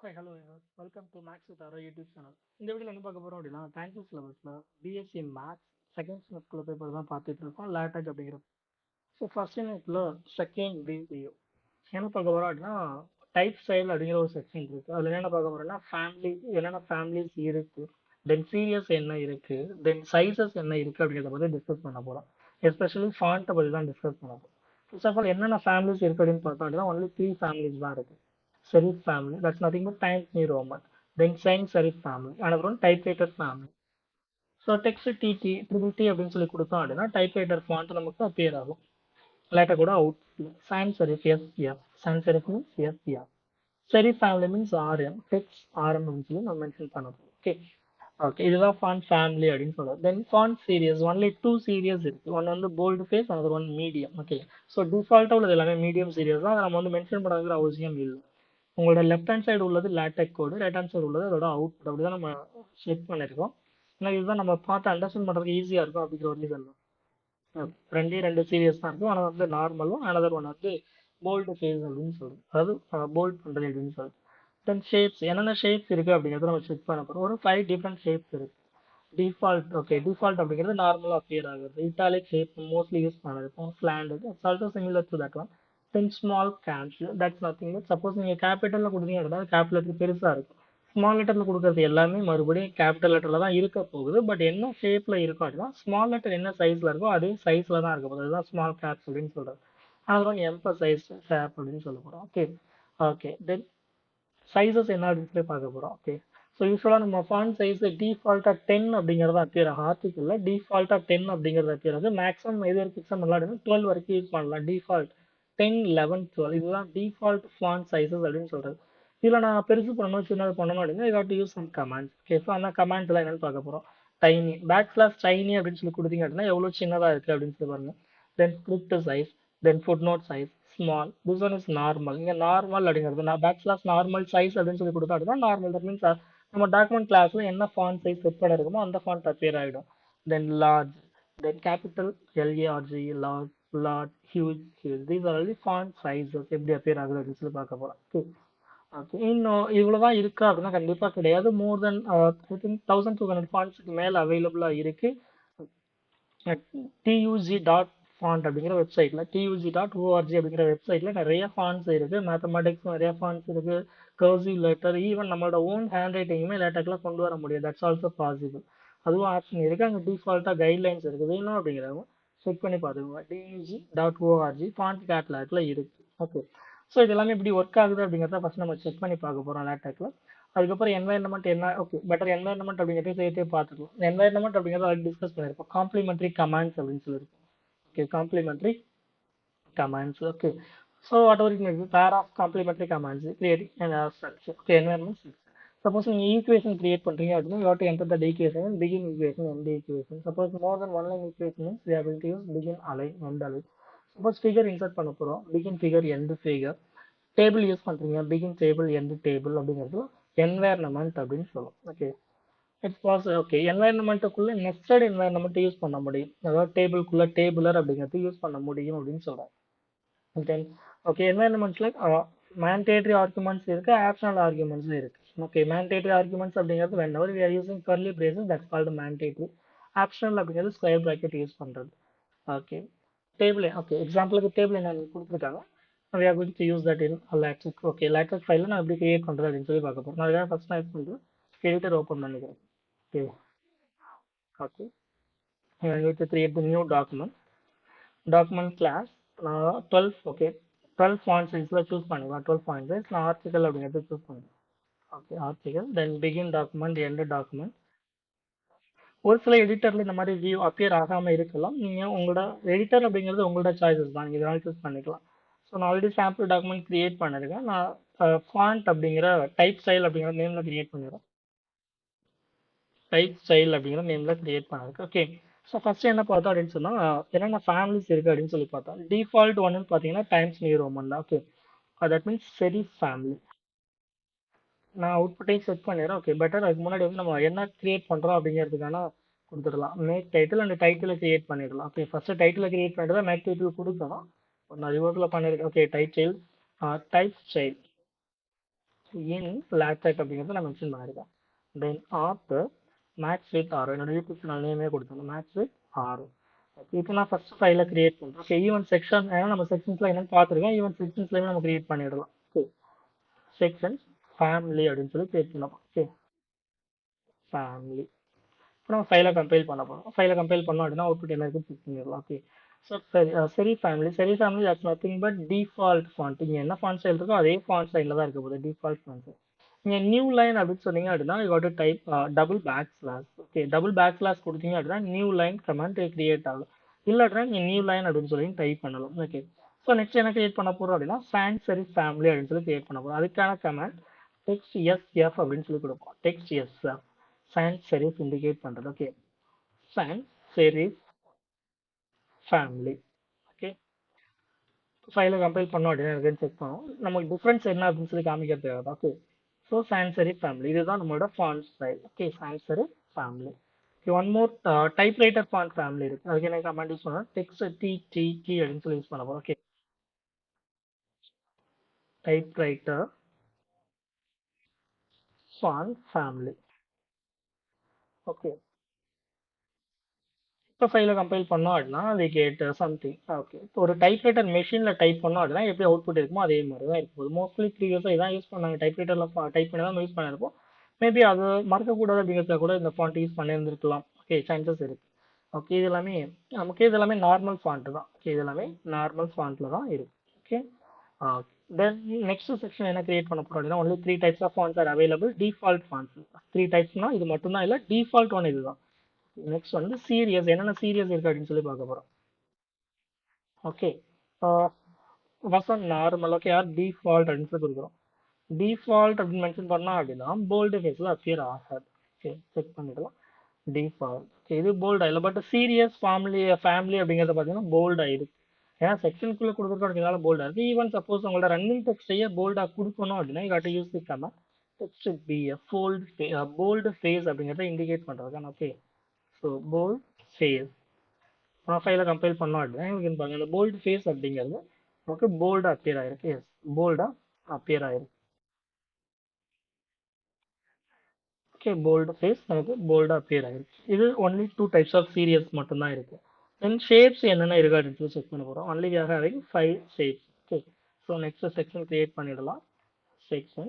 Hi, hello, viewers. Welcome to Max with our YouTube channel. இந்த வீடியோல என்ன பார்க்க போறோம் அப்படின்னா தேங்க்யூ சிலபஸ்ல BSc maths second semester paper தான் பார்த்துட்டு இருக்கோம் லேட்டக் அப்படிங்கிறது. ஸோ ஃபர்ஸ்ட் யூனிட்ல செகண்ட் பிசிஓ என்ன பார்க்க போறோம் அப்படின்னா டைப் ஸ்டைல் அப்படிங்கிற ஒரு செக்ஷன் இருக்கு. அதுல என்ன பார்க்க போறோம்னா ஃபேமிலி என்னென்ன ஃபேமிலிஸ் இருக்கு, தென் சீரியஸ் என்ன இருக்கு, தென் சைசஸ் என்ன இருக்கு அப்படிங்கிறத பத்தி டிஸ்கஸ் பண்ண போறோம். எஸ்பெஷலி ஃபாண்ட்டை பத்தி தான் டிஸ்கஸ் பண்ண போறோம். ஃபர்ஸ்ட் ஆஃப் ஆல் என்னென்ன ஃபேமிலிஸ் இருக்கு அப்படின்னு பார்த்தோம் அப்படின்னா ஒன்லி த்ரீ ஃபேமிலிஸ் தான் இருக்கு. Serif family, that's nothing but Times New Roman. Then Saint Serif family, another one typewriter family. So text TT triple T அப்படின்னு சொல்லி கொடுத்தோம் அப்படின்னா டைப்ரைட்டர் ஃபாண்ட் நமக்கு அப்பியர் ஆகும். லேட்டர் கூட out sans serif SF sans serif means SF serif family means RM text RM அப்படின்னு சொல்லி நம்ம மென்ஷன் பண்ணணும். ஓகே ஓகே இதுதான் ஃபாண்ட் ஃபேமிலி அப்படின்னு சொல்றோம். Then font series only two series இருக்கு. ஒன் வந்து bold face another one medium. Okay so டிஃபால்ட்டாக உள்ளது எல்லாமே மீடியம் சீரியஸ் தான். அதை நம்ம வந்து மென்ஷன் பண்ணாங்கிற அவசியம் இல்லை. உங்களோட லெஃப்ட் ஹேண்ட் சைடு உள்ளது லேட்டக் கோடு, ரைட் ஹேண்ட் சைடு உள்ளது அதோட அவுட் அப்படி தான் நம்ம செட் பண்ணியிருக்கோம். ஏன்னா இதுதான் நம்ம பார்த்து அண்டர்ஸ்டாண்ட் பண்ணுறதுக்கு ஈஸியாக இருக்கும் அப்படிங்கிற ஒரு ரீசன் தான். ரெண்டே ரெண்டு சீரியஸ் தான் இருக்கும். ஆனால் வந்து நார்மலும் அனதர் ஒன் வந்து போல்டு ஃபேஸ் அப்படின்னு சொல்லுது. அதாவது போல்ட் பண்ணுறது அப்படின்னு சொல்லுது. தென் ஷேப்ஸ் என்னென்ன ஷேப்ஸ் இருக்குது அப்படிங்கிறத நம்ம செக் பண்ண போகிறோம். ஒரு 5 டிஃப்ரெண்ட் ஷேப்ஸ் இருக்குது. டிஃபால்ட் ஓகே டிஃபால்ட் அப்படிங்கிறது நார்மலாக அப்பியர் ஆகுது. இட்டாலிக் ஷேப் மோஸ்ட்லி யூஸ் பண்ணிருக்கோம். Slant it's also similar to that one. Then small caps that's nothing but suppose நீங்கள் கேபிட்டலில் கொடுத்தீங்க அப்படின்னா கேபிட்டல் லெட்டர் பெருசாக இருக்கும். ஸ்மால் லெட்டரில் கொடுக்கறது எல்லாமே மறுபடியும் கேபிட்டல் லெட்டரில் தான் இருக்க போகுது. பட் என்ன ஷேப்பில் இருக்கும் அப்படின்னா ஸ்மால் லெட்டர் என்ன சைஸில் இருக்கோ அதே சைஸில் தான் இருக்க போகுது. அதுதான் ஸ்மால் கேப்ஸ் அப்படின்னு சொல்கிறது. அதுதான் எம்பசைஸ் ஷேப் அப்படின்னு சொல்ல போகிறோம். ஓகே ஓகே தென் சைஸஸ் என்ன அப்படின்னு சொல்லி பார்க்க போகிறோம். ஓகே ஸோ யூஸ்வலாக நம்ம ஃபாண்ட் சைஸ் டிஃபால்ட்டாக 10 அப்படிங்கிறத அப்பியர் ஆகும். ஆர்டிக்கலில் டிஃபால்ட்டாக 10 அப்படிங்கிறது அப்பியர் ஆகுது. மேக்ஸிமம் எது வரைக்கும் ஃபிக்ஸ் பண்ணலாம் அப்படின்னா 12 வரைக்கும் யூஸ் பண்ணலாம். டிஃபால்ட் 10, 11, 12 இதுதான் டிஃபால்ட் ஃபாண்ட் சைஸஸ் அப்படின்னு சொல்கிறது. இதில் நான் பெருசு பண்ணணும் சின்னது பண்ணணும் அப்படின்னா you use some commands. Okay so அந்த கமாண்ட்ஸ்லாம் என்னன்னு பார்க்க போகிறோம். டைனி பேக் ஸ்லாஷ் டைனி அப்படின்னு சொல்லி கொடுத்தீங்க அப்படின்னா எவ்வளோ சின்னதாக இருக்குது அப்படின்னு சொல்லி பாருங்க. Then script size, then foot note size small, this one is normal. இங்கே நார்மல் அப்படிங்கிறது நான் பேக் ஸ்லாஷ் நார்மல் சைஸ் அப்படின்னு சொல்லி கொடுத்தா அப்படின்னா நார்மல். தட் மீன்ஸ் நம்ம டாக்குமெண்ட் கிளாஸ்ல என்ன ஃபாண்ட் சைஸ் செட் பண்ண இருக்குமோ அந்த ஃபாண்ட் அப்பியர் ஆகிடும். Then large, then capital L A R G large, large, huge, huge these are all the font sizes எப்படி அப்பியர் ஆகுது அப்படின்னு சொல்லி பார்க்க போகிறோம். ஓகே ஓகே இன்னும் இவ்வளோதான் இருக்கா அப்படின்னா கண்டிப்பாக கிடையாது. மோர் தென் ஐ திங்க் 1200 ஃபாண்ட்ஸுக்கு மேலே அவைலபிளாக இருக்கு. டியூஜி டாட் ஃபாண்ட் அப்படிங்கிற வெப்சைட்ல TUG.org அப்படிங்கிற வெப்சைட்ல நிறைய ஃபாண்ட்ஸ் இருக்கு. மேத்தமெட்டிக்ஸ் நிறைய ஃபாண்ட்ஸ் இருக்கு. கர்சிவ் லெட்டர் ஈவன் நம்மளோட ஓன் ஹேண்ட் ரைட்டிங்குமே லேட்டக்ல கொண்டு வர முடியும். That's also possible. அதுவும் ஆப்ஷன் இருக்கு. அங்கே டிஃபால்ட்டா கைட்லைன்ஸ் இருக்கு. வேணும் அப்படிங்கிறவங்க செக் பண்ணி பார்த்துக்கோங்க. TUG.org ஃபாண்ட் கேட்லாக்ல இருக்கு. ஓகே ஸோ இது எல்லாமே எப்படி ஒர்க் ஆகுது அப்படிங்கிறத ஃபர்ஸ்ட் நம்ம செக் பண்ணி பார்க்க போறோம் லேட்டக்ல. அதுக்கப்புறம் என்வாயர்மெண்ட் என்ன ஓகே பெட்டர் என்வாயர்மெண்ட் அப்படிங்கிறத சேர்த்தே பார்த்துக்கலாம். என்வாயர்மெண்ட் அப்படிங்கிறத ஆல்ரெடி டிஸ்கஸ் பண்ணியிருப்போம். காம்ப்ளிமெண்ட்ரி கமாண்ட்ஸ் அப்படின்னு சொல்லியிருப்போம். Okay complementary commands. Okay so whatever it may be pair of complementary commands creating structure. Okay environment suppose நீங்கள் ஈக்குவேஷன் கிரியேட் பண்ணுறீங்க அப்படின்னா you have to enter the equation begin equation end equation. Suppose more then one line equation means we are going to use begin align end align. Suppose figure insert பண்ண போகிறோம் begin figure end figure. Table use பண்ணுறீங்க begin table end table அப்படிங்கிறது environment அப்படின்னு சொல்லுவோம். Okay it's pass okay என்வாயர்மெண்ட்டுக்குள்ள nested environment use பண்ண முடியும். அதாவது டேபிள்குள்ள டேபிளர் அப்படிங்கிறது யூஸ் பண்ண முடியும் அப்படின்னு சொல்கிறேன். தென் ஓகே என்வாயர்மெண்ட்ஸ்ல மேண்டேட்டரி ஆர்குமெண்ட்ஸ் இருக்கு, ஆப்ஷனல் ஆர்குமெண்ட்ஸ் இருக்கு. ஓகே மேண்டேட்டரி ஆர்குமெண்ட்ஸ் அப்படிங்கிறது whenever we are using curly braces that's called mandatory. Optional அப்படிங்கிறது ஸ்கொயர் பிராக்கெட் யூஸ் பண்றது. ஓகே டேபிள் ஓகே எக்ஸாம்பிளுக்கு டேபிள் என்ன கொடுத்துருக்காங்க. we are going to use that in a latex. Okay latex ஃபைல நான் எப்படி create பண்றது அப்படின்னு சொல்லி பார்க்க போறோம். நான் ஃபர்ஸ்ட் நான் பண்ணுறேன் எடிட்டர் ஓப்பன் பண்ணிக்கிறேன். Okay okay I'm going to create the new document class. 12 okay 12 font sizeல சூஸ் பண்ணிக்கலாம். 12 font size நான் ஆர்டிகல் அப்படிங்கிறது சூஸ் பண்ணுறேன். Okay article then begin document end document. ஒரு சில எடிட்டர்ல இந்த மாதிரி வியூ அப்பியர் ஆகாம இருக்கலாம். நீங்க உங்களோட எடிட்டர் அப்படிங்கிறது உங்களோட சாய்ஸஸ் தான். நீங்க இதனால சூஸ் பண்ணிக்கலாம். ஸோ நான் ஆல்ரெடி சாம்பிள் டாக்குமெண்ட் கிரியேட் பண்ணிருக்கேன். நான் ஃபாண்ட் அப்படிங்கிற டைப் ஸ்டைல் அப்படிங்கிற நேம்ல கிரியேட் பண்ணிடுறேன். டைப் ஸ்டைல் அப்படிங்கிற நேம்ல கிரியேட் பண்ணிருக்கு. ஓகே ஸோ ஃபர்ஸ்ட் என்ன பார்த்தோம் அப்படின்னு சொன்னா என்னென்ன ஃபேமிலிஸ் இருக்கு அப்படின்னு சொல்லி பார்த்தோம். டிஃபால்ட் ஒன்னு பார்த்தீங்கன்னா டைம்ஸ் நியூ ரோமன் தான். Okay that means sheriff family. நான் அவுட்புட்டையும் செட் பண்ணிடுறேன். ஓகே பெட்டர் அதுக்கு முன்னாடி வந்து நம்ம என்ன கிரியேட் பண்றோம் அப்படிங்கிறதுக்கான கொடுத்துடலாம். மேக் டைட்டில் அந்த டைட்டிலை கிரியேட் பண்ணிடலாம். ஓகே ஃபர்ஸ்ட் டைட்டிலை கிரியேட் பண்ணிட்டு தான் மேக் டைட்டில் கொடுக்கணும். நான் ரிவர்ஸ்ல பண்ணிருக்கேன். Okay title type style in LaTeX அப்படிங்கிறத நான் மென்ஷன் பண்ணியிருக்கேன். தென் ஆத் மேக்ஸ் வித் ஆரோ, என்னோட யூடியூப் சேனல் நேமே கொடுத்துருந்தேன், மேக்ஸ் வித் ஆரோ. இப்போ நான் ஃபர்ஸ்ட் ஃபைல கிரியேட் பண்ணுறேன். ஓகே, ஈவன் செக்ஷன், ஏன்னா நம்ம செக்ஷன்ஸ்ல என்னன்னு பார்த்துருக்கேன், ஈவன் செக்ஷன்ஸ்லையுமே நம்ம கிரியேட் பண்ணிடலாம். ஓகே, செக்ஷன்ஸ் ஃபேமிலி அப்படின்னு சொல்லி கிரியேட் பண்ணலாம். Okay, family. இப்போ நம்ம ஃபைலை கம்பைல் பண்ண போகிறோம். ஃபைலை கம்பைல் பண்ணோம் அப்படின்னா அவுட்புட் என்ன இருக்குன்னு செக் பண்ணிடலாம். ஓகே, ஸோ சரி, சரி family that's nothing but default font. இங்கே என்ன ஃபாண்ட் ஸ்டைல் இருக்கோ அதே ஃபாண்ட் ஸ்டைலில் தான் இருக்க போகுது, டிஃபால்ட் ஃபாண்ட். நீங்கள் நியூ லைன் அப்படின்னு சொன்னீங்க அப்படின்னா you got to type double backslash. Okay, double backslash கொடுத்தீங்க அப்படின்னா நியூ லைன் கமெண்ட் கிரியேட் ஆகும். இல்லை அப்படின்னா நீங்கள் நியூ லைன் அப்படின்னு சொல்லி டைப் பண்ணலாம். ஓகே, ஸோ நெக்ஸ்ட் என்ன கிரியேட் பண்ண போகிறோம் அப்படின்னா சான்ஸ் சரி ஃபேமிலி அப்படின்னு சொல்லி கிரியேட் பண்ண போகிறோம். அதுக்கான கமெண்ட் டெக்ஸ்ட் எஸ்எஃப் அப்படின்னு சொல்லி கொடுப்போம். Text SF sans serif indicate பண்ணுறது. Okay, sans serif family. Okay, ஃபைலை கம்பைல் பண்ணோம் அப்படின்னா இருக்குன்னு செக் பண்ணோம். நமக்கு டிஃப்ரென்ஸ் என்ன அப்படின்னு சொல்லி காமிக்கிறதுக்காக. ஓகே, ஸோ சான்சரி ஃபேமிலி இதுதான் நம்மளோட font style. Okay, sans serif family. Okay, one more typewriter font family இருக்கு. அதுக்கு என்ன கமெண்ட் யூஸ் பண்ணணும், டெக்ஸ்ட் டி டி டி அப்படின்னு சொல்லி யூஸ் பண்ண போகிறோம். Okay, typewriter font family. Okay, இப்போ ஃபைலை கம்பைல் பண்ணோம் அப்படின்னா வி கெட் சம்திங். ஓகே, இப்போ ஒரு டைப் ரைட்டர் மெஷினில் டைப் பண்ணோம் அப்படின்னா எப்படி அவுட்புட் இருக்குமோ அதே மாதிரி தான் இருக்கும். மோஸ்ட்லி ப்ரீவியஸாக இதான் யூஸ் பண்ணாங்க, டைப் ரைட்டரில் டைப் பண்ணி தான் யூஸ் பண்ணியிருப்போம். மேபி அது மறக்கக்கூடாது அப்படிங்கிறதுல கூட இந்த ஃபாண்ட் யூஸ் பண்ணியிருந்துருக்கலாம். ஓகே, சான்சஸ் இருக்கு. ஓகே, இது எல்லாமே நமக்கு இது எல்லாமே நார்மல் ஃபாண்ட் தான். ஓகே, இது எல்லாமே நார்மல் ஃபாண்ட்ல தான் இருக்கு. ஓகே, தென் நெக்ஸ்ட் செக்ஷன் என்ன கிரியேட் பண்ண போறோம் அப்படின்னா only 3 types of fonts are available, default fonts. 3 டைப்ஸ்னா இது மட்டும் தான் இல்லை, டிஃபால்ட் ஒன் இதுதான். நெக்ஸ்ட் வந்து சீரியஸ், என்னென்ன சீரியஸ் இருக்கு அப்படின்னு சொல்லி பார்க்க போறோம். Okay, first one normal. Okay, R default அப்படின்னு சொல்லி கொடுக்குறோம். டிஃபால்ட் அப்படின்னு மென்ஷன் பண்ணா அப்படின்னா போல்டு ஃபேஸ்ல அப்பியர் ஆகாது. ஓகே, செக் பண்ணிடலாம். டிஃபால்ட். ஓகே, இது போல்ட் ஆயில, பட் சீரியஸ் ஃபேமிலி ஃபேமிலி அப்படிங்கிறத பார்த்தீங்கன்னா போல்ட் ஆயிருக்கு. ஏன்னா செக்ஷனுக்குள்ள கொடுக்குறோம் அப்படிங்கிறதால போல்டா இருக்கு. ஈவன் சப்போஸ் உங்களோட ரன்னிங் டெக்ஸ்டையே போல்டா கொடுக்கணும் அப்படின்னா you got to use the command text B fold bold face அப்படிங்கிறத இண்டிகேட் பண்றதுக்கான. ஓகே, ஸோ போல்ட் ஃபேஸ் ஃபைலை கம்பைல் பண்ணோம் அப்படின்னா உங்களுக்கு பாருங்க இந்த போல்டு ஃபேஸ் அப்படிங்கிறது நமக்கு போல்டா அப்பியர் ஆயிருக்கு. எஸ், போல்டா அப்பியர் ஆயிருக்கு. ஓகே, போல்டு ஃபேஸ் நமக்கு போல்டா அப்பியர் ஆயிருக்கு. இது ஒன்லி 2 டைப்ஸ் ஆஃப் சீரியஸ் மட்டும் தான் இருக்கு. தென் ஷேப்ஸ் என்னென்ன இருக்கு அப்படின்னு சொல்லி செக் பண்ண போறோம். Only we are having 5 shapes. Okay, so next section create பண்ணிடலாம். செக்ஷன்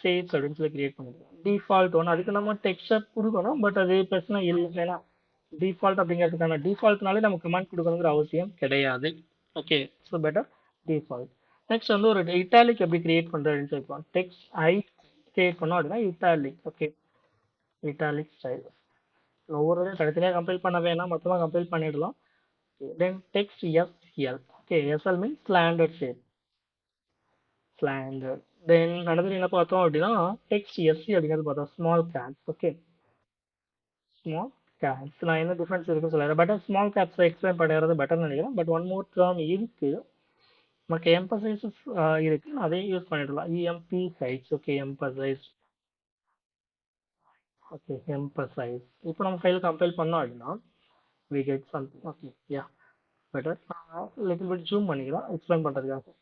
ஷேப்ஸ் அப்படின்னு சொல்லி கிரியேட் பண்ணிடலாம். டிஃபால்ட் ஒன்று அதுக்கு நம்ம டெக்ஸ்டர் கொடுக்கணும், பட் அது பிரச்சனை இல்லை. ஏன்னா டிஃபால்ட் அப்படிங்கிறதுக்கான டிஃபால்ட்னாலே நம்ம கமெண்ட் கொடுக்கணுங்கிற அவசியம் கிடையாது. Okay, so better default. Next வந்து ஒரு இட்டாலிக் எப்படி கிரியேட் பண்றதுன்னு சொல்லலாம். டெக்ஸ்ட் ஐ கிரியேட் பண்ணோம் அப்படின்னா இட்டாலிக். Okay, italic style. ஒவ்வொரு கடைசியாக கம்பைல் பண்ண வேணாம், மொத்தமாக கம்பைல் பண்ணிடலாம். Then text SL. Okay, SL means slanted shape, slanted. Then அடுத்து என்ன பார்த்தோம் அப்படின்னா டெக்ஸ்ட் எஸ்சி அப்படிங்கிறது பார்த்தோம், small caps. Okay, small caps. நான் என்ன டிஃபரன்ஸ் இருக்குன்னு சொல்லுறேன், பட் ஸ்மால் கேப்ஸ் எக்ஸ்பிளைன் பண்ணுறது பெட்டர்னு நினைக்கிறேன். பட் ஒன் மோர் டேர்ம் இருக்கு, நமக்கு எம்பசைசஸ் இருக்கு, அதையும் யூஸ் பண்ணிடலாம். இஎம்பி size. Okay, emphasise. Okay, emphasise. இப்போ நம்ம ஃபைல் கம்பைல் பண்ணோம் அப்படின்னா we get something. Okay, yeah, better. Little bit zoom பண்ணிக்கலாம் எக்ஸ்பிளைன் பண்றதுக்காக.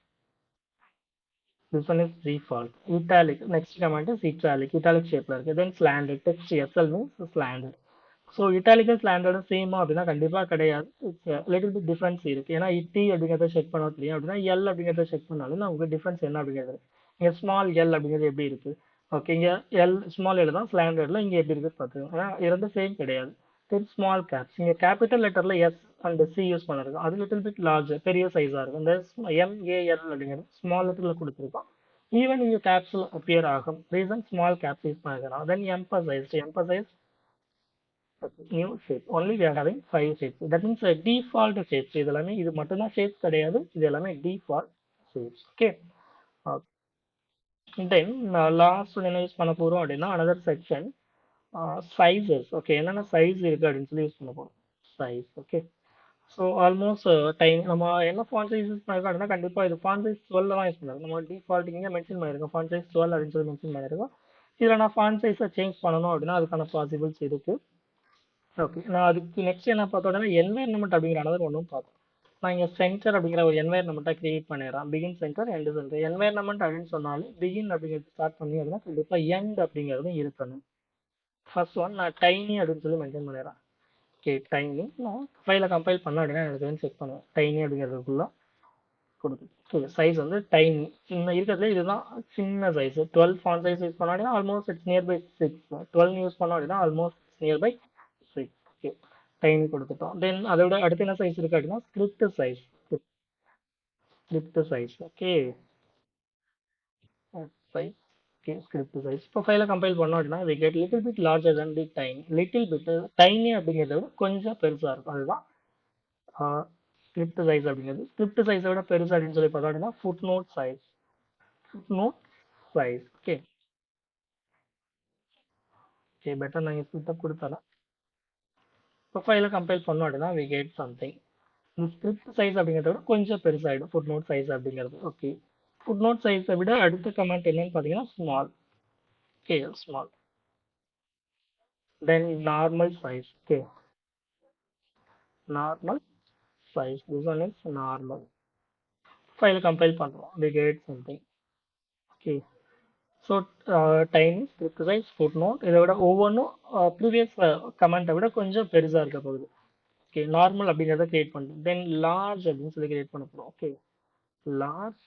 This one is default. Italic. Next command is italic. Italic shapeல இருக்கு. Then slanted. Text SL means slanted. So இட்டாலிக்கும் ஸ்லாண்டர்டும் சேமா அப்படின்னா கண்டிப்பா கிடையாது. இட்ஸ் லிட்டில் பிட் டிஃபரன்ஸ் இருக்கு. ஏன்னா டி அப்படிங்கிறத செக் பண்ண தெரியும் அப்படின்னா எல் அப்படிங்கிறத செக் பண்ணாலும் நமக்கு டிஃபரன்ஸ் என்ன அப்படிங்கிறது. இங்க ஸ்மால் எல் அப்படிங்கிறது எப்படி இருக்கு. ஓகே, இங்க எல் ஸ்மால் எல் தான் ஸ்லாண்டர்ட்ல, இங்க எப்படி இருக்கு பார்த்துக்கோங்க. ஏன்னா இரண்டு சேம் கிடையாது. தென் ஸ்மால் கேப்ஸ், இங்க கேபிட்டல் லெட்டர்ல எஸ் அண்ட் சி யூஸ் பண்ணிருக்கோம், அது லிட்டில் பிட் லார்ஜ் பெரிய சைஸா இருக்கும். இந்த எம்ஏஎல் அப்படிங்கிறது ஸ்மால் லெட்டர்ல கொடுத்துருக்கோம். ஈவன் இங்க கேப்ஸ்ல அப்பியர் ஆகும், ரீசன் ஸ்மால் கேப்ஸ் யூஸ் பண்ணிருக்கோம். Then emphasise new shape. Only we are having 5 shapes. That means default shapes. இது எல்லாமே இது மட்டும் தான் ஷேப்ஸ் கிடையாது, இது எல்லாமே default shapes. Okay, then last என்ன யூஸ் பண்ண போறோம் அப்படின்னா another section sizes. ஓகே, என்னென்ன சைஸ் இருக்கு அப்படின்னு சொல்லி யூஸ் பண்ண போறோம். Size. Okay, so almost time நம்ம என்ன ஃபாண்ட் சைஸ் யூஸ் பண்ணிருக்கோம் அப்படின்னா கண்டிப்பா இது ஃபாண்ட் சைஸ் 12 தான் யூஸ் பண்ணிருக்கோம். நம்ம டிஃபால்ட் இங்கே மென்ஷன் பண்ணிருக்கோம் ஃபாண்ட் சைஸ் 12 அப்படின்னு சொல்லி மென்ஷன் பண்ணிருக்கோம். இதுல நான் ஃபாண்ட் சைஸை சேஞ்ச் பண்ணணும் அப்படின்னா அதுக்கான பாசிபிள்ஸ் இருக்கு. ஓகே, நான் அதுக்கு நெக்ஸ்ட் என்ன பார்த்தோம் அப்படின்னா என்வைரன்மெண்ட் அப்படிங்கிற another ஒன்றும் பார்த்தோம். நான் இங்கே சென்டர் அப்படிங்கிற ஒரு என்வைரன்மெண்ட்டாக கிரியேட் பண்ணிடுறேன். Begin centre end centre. Environment அப்படின்னு சொன்னாலும் பிகின் அப்படிங்கிறது ஸ்டார்ட் பண்ணி அப்படின்னா கண்டிப்பாக எண்ட் அப்படிங்கிறதும் இருக்கணும். ஃபர்ஸ்ட் ஒன் நான் டைனி அப்படின்னு சொல்லி மென்ஷன் பண்ணிடுறேன். ஓகே டைனி நான் ஃபைலை கம்பைல் பண்ண அப்படின்னா எனக்கு வந்து செக் பண்ணுவேன். டைனி அப்படிங்கிறதுக்குள்ள கொடுக்கு. ஓகே சைஸ் வந்து டைனி. இன்னும் இருக்கிறதுல இதுதான் சின்ன சைஸ். 12 ஃபாண்ட் சைஸ் யூஸ் பண்ண அப்படின்னா almost it's near by 6. 12 use பண்ண அப்படின்னா almost near by 6. Okay tiny கொடுத்துட்டோம். தென் அதோட அடுத்து என்ன சைஸ் இருக்கு அப்படின்னா script size. Script size okay size okay script size. இப்போ ஃபைலை கம்பைல் பண்ணோம் அப்படின்னா we get little bit larger than the tiny. Little bit tiny அப்படிங்கிறத விட கொஞ்சம் பெருசாக இருக்கும். அதுதான் ஸ்கிரிப்ட் சைஸ் அப்படிங்கிறது. ஸ்கிரிப்ட் சைஸை விட பெருசு அப்படின்னு சொல்லி பார்த்தோம் அப்படின்னா food note size. Food note size okay okay better நான் ஸ்கிரிப்ட் கொடுத்தலாம். இப்போ ஃபைலை கம்பைல் பண்ணோம் அப்படின்னா we get something. இந்த ஸ்கிரிப்ட் சைஸ் அப்படிங்கிறத விட கொஞ்சம் பெருசாகிடும் ஃபுட் நோட் சைஸ் அப்படிங்கிறது. ஓகே ஃபுட் நோட் சைஸை விட அடுத்த கமெண்ட் என்னன்னு பார்த்தீங்கன்னா small. Okay small. Then normal size. Okay normal size. This one is normal. File compile பண்ணுறோம். We get something. Okay. So time script size footnote இதை விட ஒவ்வொன்றும் ப்ரீவியஸ் கமெண்ட்டை விட கொஞ்சம் பெருசாக இருக்க போகுது. ஓகே நார்மல் அப்படிங்கிறத கிரியேட் பண்ணுறோம். தென் லார்ஜ் அப்படின்னு சொல்லி கிரியேட் பண்ண போகிறோம். Okay large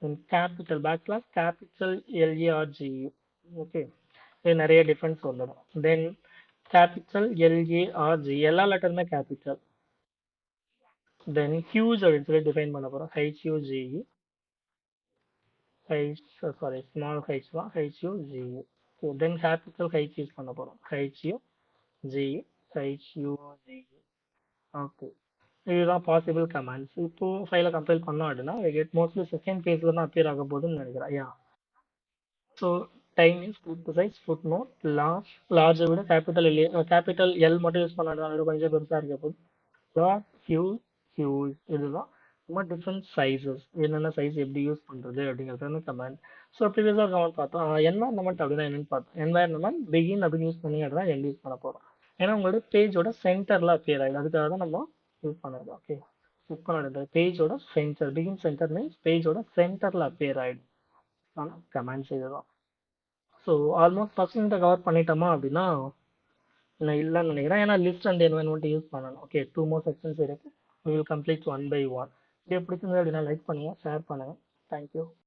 then capital back class capital L A R G. Okay இது நிறைய டிஃப்ரென்ஸ் வந்துடும். தென் கேபிட்டல் எல்ஏஆர்ஜி எல்லா லெட்டருமே கேபிட்டல். தென் ஹியூஜ் அப்படின்னு சொல்லி டிஃபைன் பண்ண போகிறோம். ஹெச்யூஜி H, sorry, small h தான் HUGE. So then capital H use பண்ண போறோம். HUGE, HUGE. ஓகே இதுதான் பாசிபிள் கமாண்ட்ஸ். இப்போ ஃபைலை கம்பைல் பண்ணோம் அப்படின்னா we get mostly செகண்ட் பேஜ்ல தான் அப்பியர் ஆக போகுதுன்னு நினைக்கிறேன். Yeah so tiny is script size food note லார்ஜை விட கேபிட்டல் எல் மட்டும் யூஸ் பண்ணாலும் கொஞ்சம் பெருசாக இருக்க போகுது. லார்ஜ் ஹியூஜ் இதுதான் ரொம்ப டிஃப்ரெண்ட் சைஸஸ் என்னென்ன சைஸ் எப்படி யூஸ் பண்ணுறது அப்படிங்கிறது வந்து கமெண்ட். ஸோ ப்ரீவியஸாக கமெண்ட் பார்த்தோம். என்வாயர்மெண்ட் அப்படின்னா என்னன்னு பார்த்தோம். என்வாயர்மெண்ட் பிகின் அப்படின்னு யூஸ் பண்ணி அப்படின்னா எண்ட் யூஸ் பண்ண போகிறோம். ஏன்னா உங்களோட பேஜோட சென்டரில் அப்பியர் ஆகிடும். அதுக்காக தான் நம்ம யூஸ் பண்ணுறது. ஓகே யூஸ் பண்ணுறது பேஜோட சென்டர். பிகின் சென்டர் மீன்ஸ் பேஜோட சென்டரில் அப்பியர் ஆகிடும். ஆனால் கமெண்ட்ஸ் இதுதான். ஸோ ஆல்மோஸ்ட் ஃபர்ஸ்ட் கவர் பண்ணிட்டோமா அப்படின்னா நான் இல்லைன்னு நினைக்கிறேன். ஏன்னா லிஸ்ட் அண்ட் என்வயர்மெண்ட் யூஸ் பண்ணணும். ஓகே 2 more செக்ஷன்ஸ் இருக்கு. we will complete one by one. இது பிடிச்சிருந்தது அப்படின்னா லைக் பண்ணுங்க ஷேர் பண்ணுங்க. தேங்க்யூ.